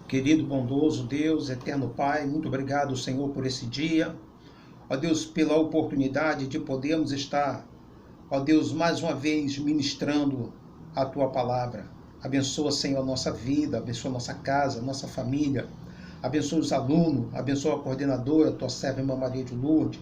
Querido, bondoso Deus, eterno Pai, muito obrigado, Senhor, por esse dia. Ó Deus, pela oportunidade de podermos estar, ó Deus, mais uma vez ministrando a Tua palavra. Abençoa, Senhor, a nossa vida, abençoa a nossa casa, a nossa família. Abençoa os alunos, abençoa a coordenadora, Tua serva irmã Maria de Lourdes.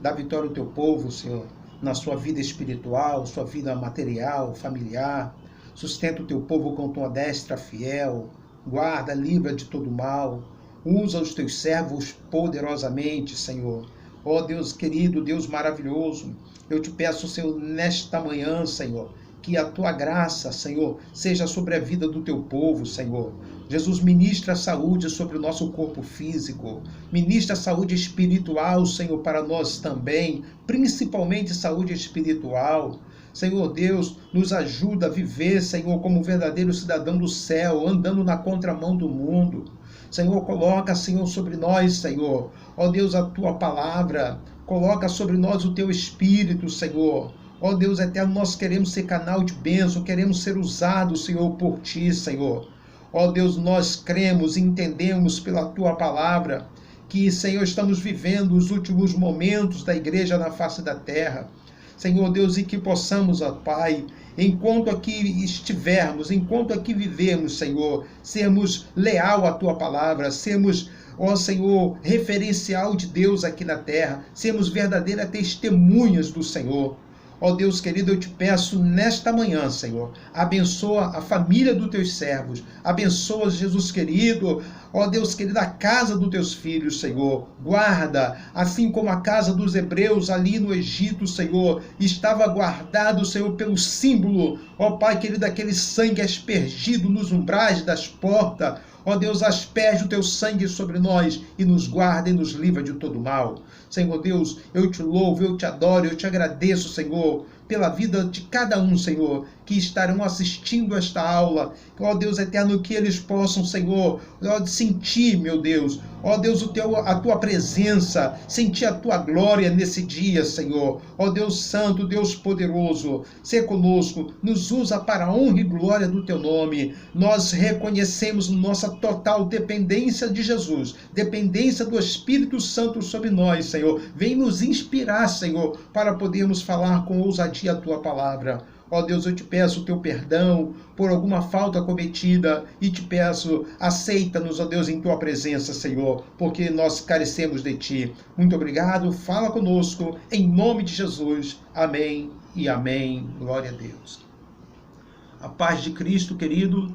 Dá vitória ao Teu povo, Senhor, na sua vida espiritual, sua vida material, familiar. Sustenta o Teu povo com Tua destra fiel. Guarda, livra de todo mal. Usa os Teus servos poderosamente, Senhor. Ó Deus querido, Deus maravilhoso, eu te peço, Senhor, nesta manhã, Senhor, que a Tua graça, Senhor, seja sobre a vida do Teu povo, Senhor. Jesus, ministra a saúde sobre o nosso corpo físico, ministra a saúde espiritual, Senhor, para nós também, principalmente saúde espiritual. Senhor Deus, nos ajuda a viver, Senhor, como verdadeiro cidadão do céu, andando na contramão do mundo. Senhor, coloca, Senhor, sobre nós, Senhor, ó Deus, a Tua palavra, coloca sobre nós o Teu Espírito, Senhor. Ó Deus eterno, nós queremos ser canal de bênção, queremos ser usados, Senhor, por Ti, Senhor. Ó Deus, nós cremos e entendemos pela Tua palavra que, Senhor, estamos vivendo os últimos momentos da igreja na face da terra. Senhor Deus, e que possamos, ó Pai, enquanto aqui estivermos, enquanto aqui vivemos, Senhor, sermos leal à Tua palavra, sermos, ó Senhor, referencial de Deus aqui na terra, sermos verdadeiras testemunhas do Senhor. Ó Deus querido, eu te peço nesta manhã, Senhor, abençoa a família dos Teus servos, abençoa, Jesus querido, ó Deus querido, a casa dos Teus filhos, Senhor, guarda, assim como a casa dos hebreus ali no Egito, Senhor, estava guardado, Senhor, pelo símbolo, ó Pai querido, aquele sangue aspergido nos umbrais das portas. Ó Deus, asperge o Teu sangue sobre nós e nos guarda e nos livra de todo mal. Senhor Deus, eu te louvo, eu te adoro, eu te agradeço, Senhor, pela vida de cada um, Senhor, que estarão assistindo esta aula. Ó Deus eterno, que eles possam, Senhor, ó, sentir, meu Deus, ó Deus, a Tua presença, sentir a Tua glória nesse dia, Senhor. Ó Deus santo, Deus poderoso, ser conosco, nos usa para a honra e glória do Teu nome. Nós reconhecemos nossa total dependência de Jesus, dependência do Espírito Santo sobre nós, Senhor. Vem nos inspirar, Senhor, para podermos falar com ousadia a Tua palavra. Ó Deus, eu te peço o Teu perdão por alguma falta cometida e te peço, aceita-nos, ó Deus, em Tua presença, Senhor, porque nós carecemos de Ti. Muito obrigado, fala conosco, em nome de Jesus. Amém e amém. Glória a Deus. A paz de Cristo, querido,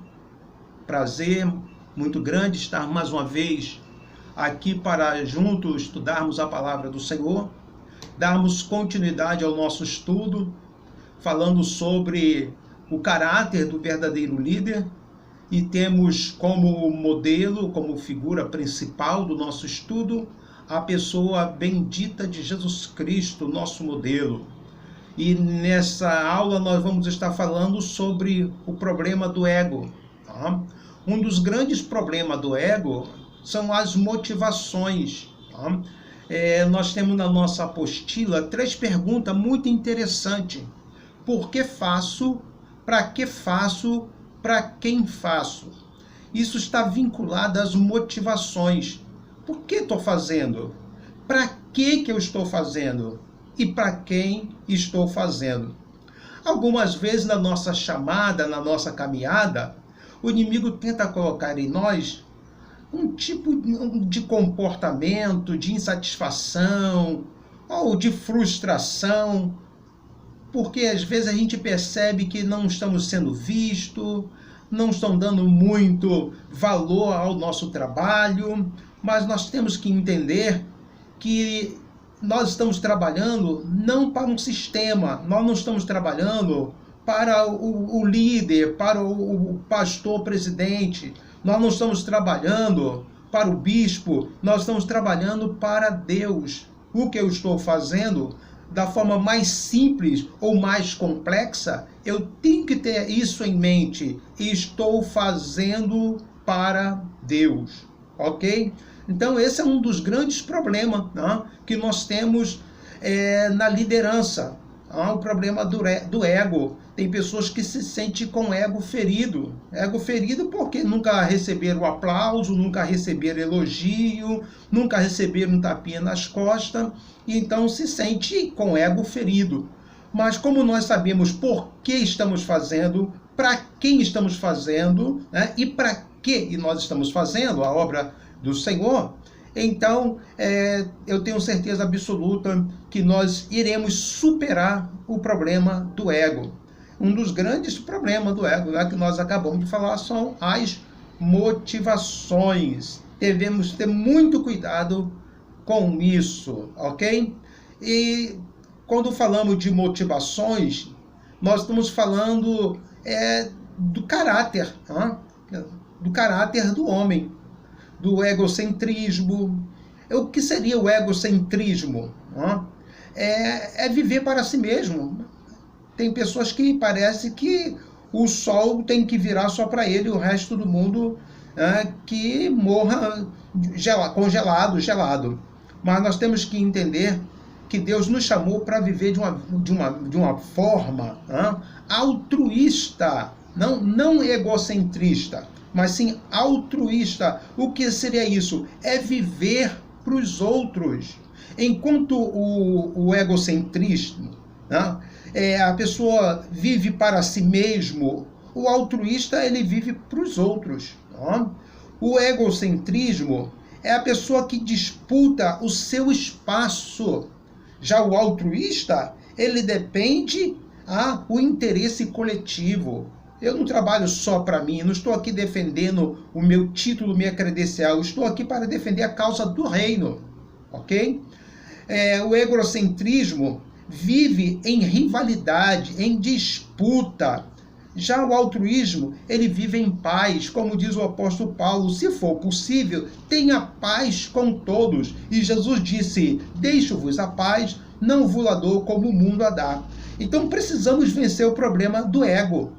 prazer muito grande estar mais uma vez aqui para juntos estudarmos a palavra do Senhor, darmos continuidade ao nosso estudo, falando sobre o caráter do verdadeiro líder, e temos como modelo, como figura principal do nosso estudo, a pessoa bendita de Jesus Cristo, nosso modelo. E nessa aula nós vamos estar falando sobre o problema do ego. Tá? Um dos grandes problemas do ego são as motivações. Tá? Nós temos na nossa apostila 3 perguntas muito interessantes. Por que faço? Para que faço? Para quem faço? Isso está vinculado às motivações. Por que estou fazendo? Para que eu estou fazendo? E para quem estou fazendo? Algumas vezes na nossa chamada, na nossa caminhada, o inimigo tenta colocar em nós um tipo de comportamento, de insatisfação ou de frustração, porque às vezes a gente percebe que não estamos sendo vistos, não estão dando muito valor ao nosso trabalho, mas nós temos que entender que nós estamos trabalhando não para um sistema, nós não estamos trabalhando para o líder, para o pastor presidente, nós não estamos trabalhando para o bispo, nós estamos trabalhando para Deus. O que eu estou fazendo, da forma mais simples ou mais complexa, eu tenho que ter isso em mente. Estou fazendo para Deus, ok? Então esse é um dos grandes problemas, né, que nós temos na liderança. O problema do ego. Tem pessoas que se sentem com ego ferido. Ego ferido porque nunca receberam aplauso, nunca receberam elogio, nunca receberam um tapinha nas costas, e então se sente com ego ferido. Mas como nós sabemos por que estamos fazendo, para quem estamos fazendo, né, e para que nós estamos fazendo a obra do Senhor, então eu tenho certeza absoluta que nós iremos superar o problema do ego. Um dos grandes problemas do ego, né, que nós acabamos de falar, são as motivações. Devemos ter muito cuidado com isso, ok? E quando falamos de motivações, nós estamos falando do caráter, do caráter do homem, do egocentrismo. O que seria o egocentrismo? É viver para si mesmo. Tem pessoas que parece que o sol tem que virar só para ele, o resto do mundo que morra congelado, gelado. Mas nós temos que entender que Deus nos chamou para viver de uma forma altruísta, não egocentrista, mas sim altruísta. O que seria isso? É viver para os outros. Enquanto o egocentrismo, a pessoa vive para si mesmo, o altruísta ele vive para os outros. O egocentrismo é a pessoa que disputa o seu espaço. Já o altruísta, ele depende do interesse coletivo. Eu não trabalho só para mim, não estou aqui defendendo o meu título, minha credencial, eu estou aqui para defender a causa do reino, ok? O egocentrismo vive em rivalidade, em disputa. Já o altruísmo, ele vive em paz, como diz o apóstolo Paulo: se for possível, tenha paz com todos. E Jesus disse: deixo-vos a paz, não vos a dou como o mundo a dá. Então precisamos vencer o problema do ego,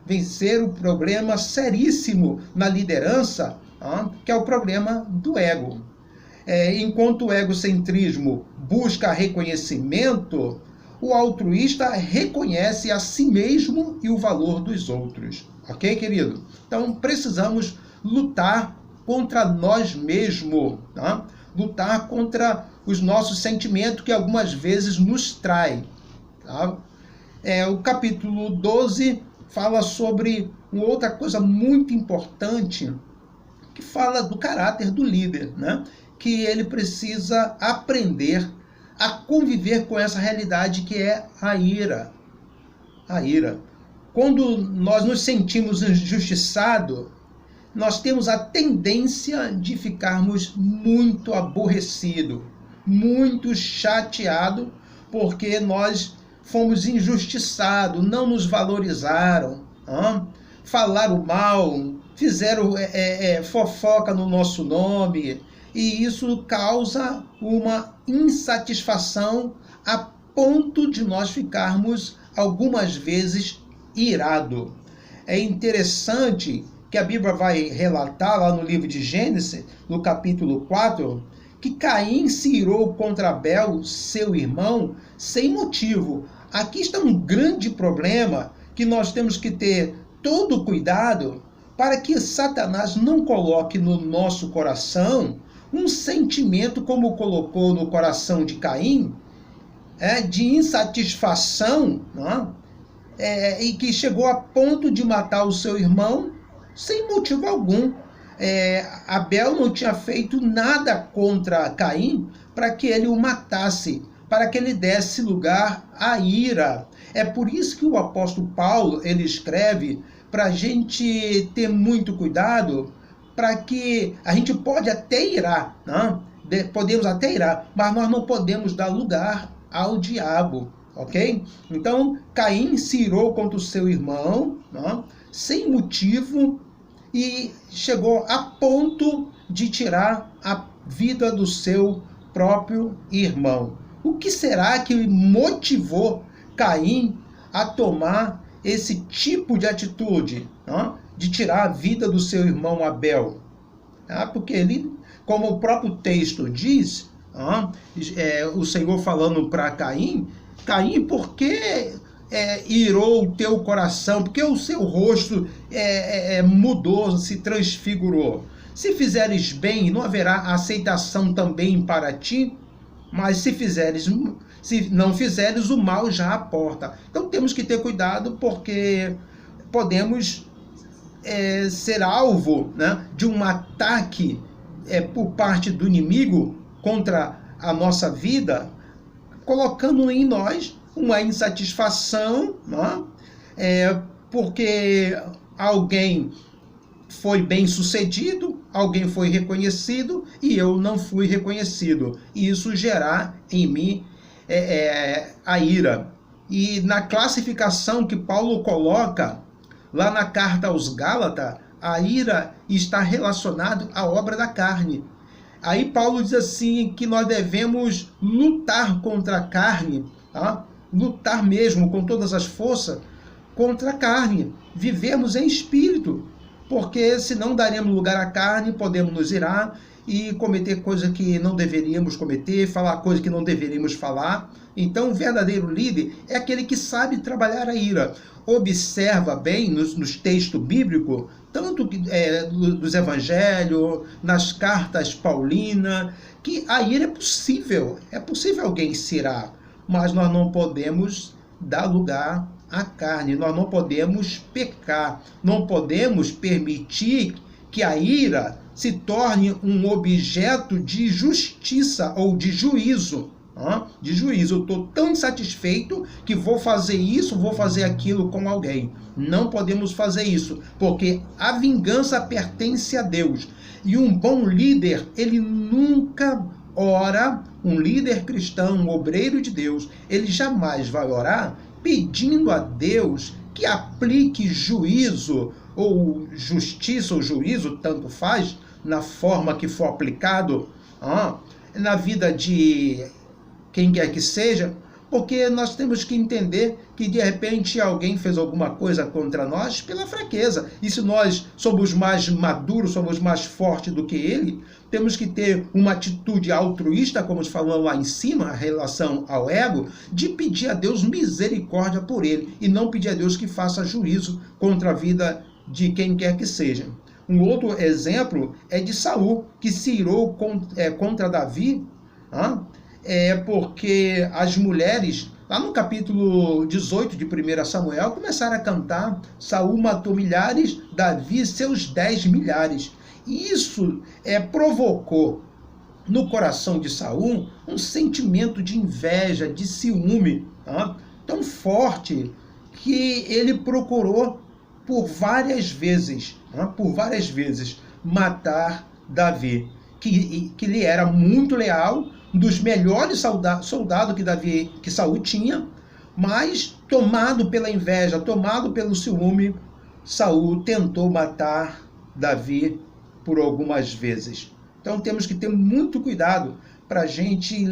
vencer o problema seríssimo na liderança, que é o problema do ego. Enquanto o egocentrismo busca reconhecimento, o altruísta reconhece a si mesmo e o valor dos outros. Ok, querido? Então, precisamos lutar contra nós mesmos, lutar contra os nossos sentimentos que algumas vezes nos traem. O capítulo 12 fala sobre uma outra coisa muito importante, que fala do caráter do líder, que ele precisa aprender a conviver com essa realidade que é a ira. A ira. Quando nós nos sentimos injustiçados, nós temos a tendência de ficarmos muito aborrecidos, muito chateados, porque nós fomos injustiçados, não nos valorizaram, falaram mal, fizeram fofoca no nosso nome, e isso causa uma insatisfação a ponto de nós ficarmos algumas vezes irados. É interessante que a Bíblia vai relatar lá no livro de Gênesis, no capítulo 4, que Caim se irou contra Abel, seu irmão, sem motivo. Aqui está um grande problema que nós temos que ter todo cuidado para que Satanás não coloque no nosso coração um sentimento como colocou no coração de Caim, de insatisfação, e que chegou a ponto de matar o seu irmão sem motivo algum. Abel não tinha feito nada contra Caim para que ele o matasse, para que ele desse lugar à ira. É por isso que o apóstolo Paulo ele escreve para a gente ter muito cuidado, para que a gente pode até irar, podemos até irar, mas nós não podemos dar lugar ao diabo, ok? Então, Caim se irou contra o seu irmão, sem motivo, e chegou a ponto de tirar a vida do seu próprio irmão. O que será que motivou Caim a tomar esse tipo de atitude, de tirar a vida do seu irmão Abel? Porque ele, como o próprio texto diz, o Senhor falando para Caim, Caim, por que irou o teu coração? Porque o seu rosto mudou, se transfigurou. Se fizeres bem, não haverá aceitação também para ti, mas se não fizeres, o mal já aporta. Então temos que ter cuidado, porque podemos ser alvo, né, de um ataque por parte do inimigo contra a nossa vida, colocando em nós uma insatisfação, né, porque alguém foi bem sucedido, alguém foi reconhecido e eu não fui reconhecido. E isso gerar em mim a ira. E na classificação que Paulo coloca lá na carta aos Gálatas, a ira está relacionada à obra da carne. Aí Paulo diz assim que nós devemos lutar contra a carne, tá? Lutar mesmo com todas as forças contra a carne, vivemos em espírito, porque senão daremos lugar à carne, podemos nos irar e cometer coisas que não deveríamos cometer, falar coisas que não deveríamos falar. Então, o verdadeiro líder é aquele que sabe trabalhar a ira. Observa bem nos textos bíblicos, tanto dos evangelhos, nas cartas paulinas, que a ira é possível alguém se irar, mas nós não podemos dar lugar à carne, nós não podemos pecar, não podemos permitir que a ira se torne um objeto de justiça ou de juízo. Eu estou tão insatisfeito que vou fazer isso, vou fazer aquilo com alguém. Não podemos fazer isso, porque a vingança pertence a Deus. E um bom líder, ele nunca ora, um líder cristão, um obreiro de Deus, ele jamais vai orar pedindo a Deus que aplique juízo ou justiça ou juízo, tanto faz, na forma que for aplicado na vida de quem quer que seja, porque nós temos que entender que de repente alguém fez alguma coisa contra nós pela fraqueza. E se nós somos mais maduros, somos mais fortes do que ele, temos que ter uma atitude altruísta, como falamos lá em cima, em relação ao ego, de pedir a Deus misericórdia por ele e não pedir a Deus que faça juízo contra a vida de quem quer que seja. Um outro exemplo é de Saul, que se irou contra Davi, porque as mulheres, lá no capítulo 18 de 1 Samuel, começaram a cantar: Saul matou milhares, Davi seus 10 milhares. E isso provocou no coração de Saul um sentimento de inveja, de ciúme, tão forte que ele procurou por várias vezes matar Davi, que lhe era muito leal, um dos melhores soldados que Saul tinha, mas tomado pela inveja, tomado pelo ciúme, Saul tentou matar Davi por algumas vezes. Então temos que ter muito cuidado para a gente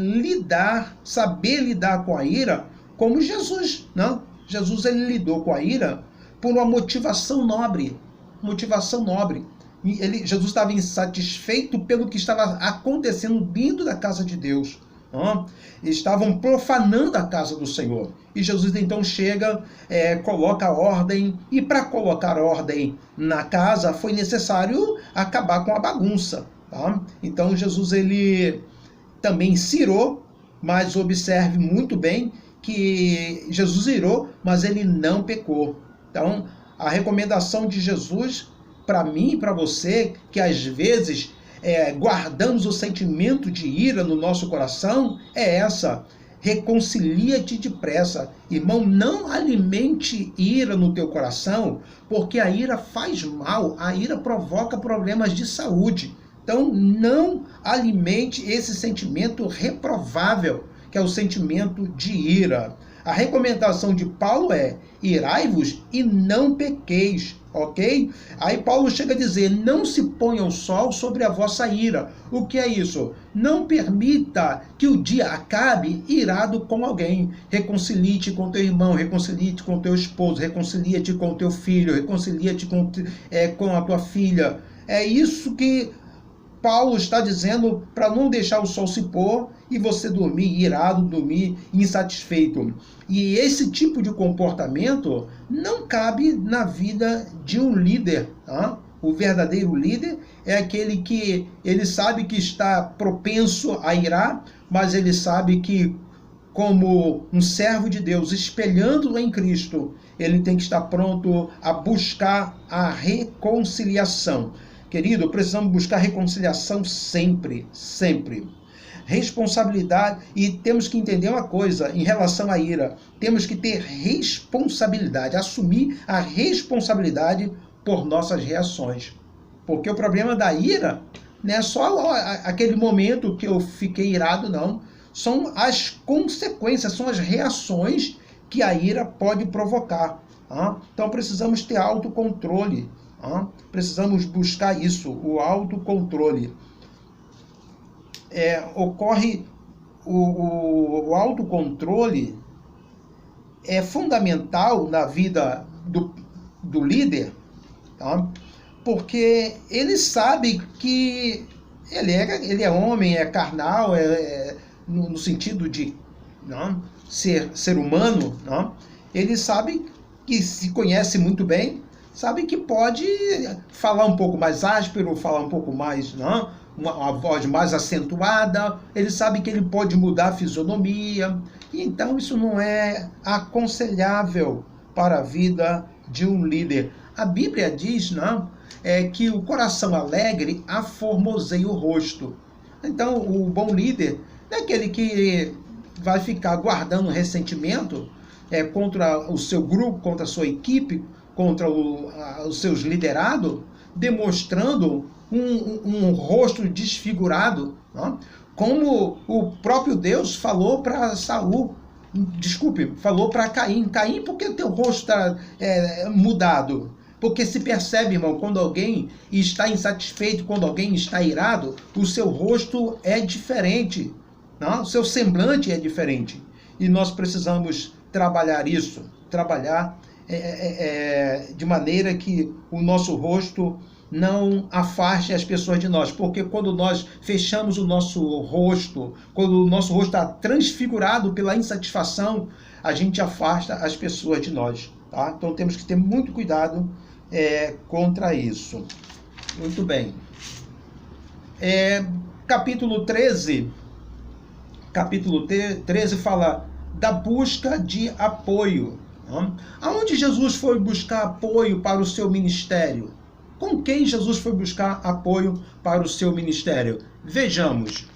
saber lidar com a ira, como Jesus, não? Jesus ele lidou com a ira por uma motivação nobre. Jesus estava insatisfeito pelo que estava acontecendo dentro da casa de Deus. Estavam profanando a casa do Senhor. E Jesus então chega, coloca ordem, e para colocar ordem na casa foi necessário acabar com a bagunça. Então Jesus ele também se irou, mas observe muito bem que Jesus irou, mas ele não pecou. Então a recomendação de Jesus para mim e para você, que às vezes guardamos o sentimento de ira no nosso coração, é essa: reconcilia-te depressa. Irmão, não alimente ira no teu coração, porque a ira faz mal, a ira provoca problemas de saúde. Então não alimente esse sentimento reprovável, que é o sentimento de ira. A recomendação de Paulo é: irai-vos e não pequeis, ok? Aí Paulo chega a dizer: não se ponha o sol sobre a vossa ira. O que é isso? Não permita que o dia acabe irado com alguém. Reconcilie-te com teu irmão, reconcilie-te com teu esposo, reconcilie-te com teu filho, reconcilie-te com a tua filha. É isso que Paulo está dizendo para não deixar o sol se pôr e você dormir irado, dormir insatisfeito. E esse tipo de comportamento não cabe na vida de um líder. Tá? O verdadeiro líder é aquele que ele sabe que está propenso a irar, mas ele sabe que, como um servo de Deus, espelhando em Cristo, ele tem que estar pronto a buscar a reconciliação. Querido, precisamos buscar reconciliação sempre, sempre. Responsabilidade, e temos que entender uma coisa em relação à ira. Temos que ter responsabilidade, assumir a responsabilidade por nossas reações. Porque o problema da ira não é só aquele momento que eu fiquei irado, não. São as consequências, são as reações que a ira pode provocar. Então precisamos ter autocontrole. Precisamos buscar isso, o autocontrole. Ocorre o autocontrole é fundamental na vida do líder, tá? Porque ele sabe que ele é homem, é carnal, no sentido de ser humano, não? Ele sabe que se conhece muito bem, sabe que pode falar um pouco mais áspero, falar um pouco mais, uma voz mais acentuada, ele sabe que ele pode mudar a fisionomia, então isso não é aconselhável para a vida de um líder. A Bíblia diz, que o coração alegre aformoseia o rosto. Então, o bom líder não é aquele que vai ficar guardando ressentimento contra o seu grupo, contra a sua equipe, contra os seus liderados, demonstrando um rosto desfigurado, como o próprio Deus falou para falou para Caim. Caim, por que o teu rosto está mudado? Porque se percebe, irmão, quando alguém está insatisfeito, quando alguém está irado, o seu rosto é diferente, o seu semblante é diferente. E nós precisamos trabalhar isso, de maneira que o nosso rosto não afaste as pessoas de nós, porque quando nós fechamos o nosso rosto, quando o nosso rosto está transfigurado pela insatisfação, a gente afasta as pessoas de nós, tá? Então temos que ter muito cuidado contra isso. Muito bem. Capítulo 13 fala da busca de apoio. Aonde Jesus foi buscar apoio para o seu ministério? Com quem Jesus foi buscar apoio para o seu ministério? Vejamos.